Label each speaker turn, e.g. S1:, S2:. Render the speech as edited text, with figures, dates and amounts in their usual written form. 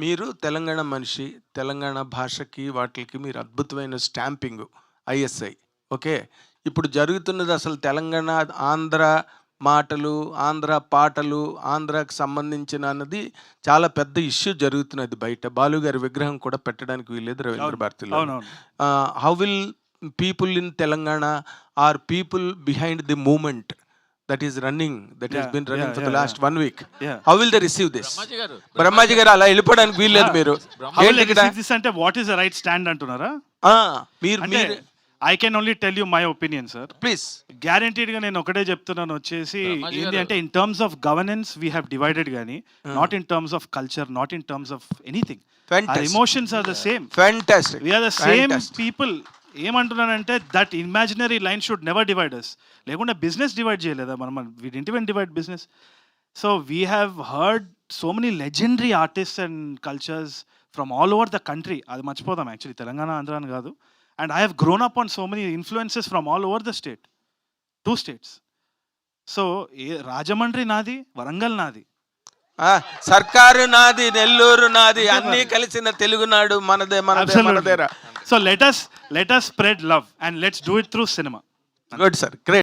S1: మీరు తెలంగాణ మనిషి, తెలంగాణ భాషకి వాటికి మీరు అద్భుతమైన స్టాంపింగ్ ఐఎస్ఐ. ఓకే. ఇప్పుడు జరుగుతున్నది అసలు తెలంగాణ, ఆంధ్ర మాటలు, ఆంధ్ర పాటలు, ఆంధ్రాకి సంబంధించిన అన్నది చాలా పెద్ద ఇష్యూ జరుగుతున్నది బయట. బాలు గారి విగ్రహం కూడా పెట్టడానికి వీల్లేదు రవీంద్ర భారతిలో. How will people in Telangana are people behind the movement that is running, that has been running for the last 1 week? How will they receive this? Brahmaji గారు అలా వెళ్ళిపోవడానికి వీల్లేదు. మీరు
S2: అంటే what is the right stand అంటున్నారా?
S1: మీరు
S2: I can only tell you my opinion sir.
S1: Please.
S2: Guaranteed గా నేను ఒకటే చెప్తున్నాను, వచ్చేసి ఏంటి అంటే in terms of governance we have divided గానీ not in terms of culture, not in terms of anything. Our emotions are the same.
S1: Fantastic.
S2: We are the same people. ఏమంటున్నానంటే that imaginary line should never divide us. లేకుండా business divide చేయలేదా మనం? We didn't even divide business. So we have heard so many legendary artists and cultures from all over the country. అది మర్చిపోదాం actually, Telangana Andhra అని కాదు. And I have grown up on so many influences from all over the state, 2 states. So Rajahmundry నాది, వరంగల్ నాది,
S1: సర్కారు నాది, నెల్లూరు నాది, అన్నీ కలిసిన తెలుగునాడు మనదే మనదేరా.
S2: So let us spread love and let's do it through cinema.
S1: Good sir, great.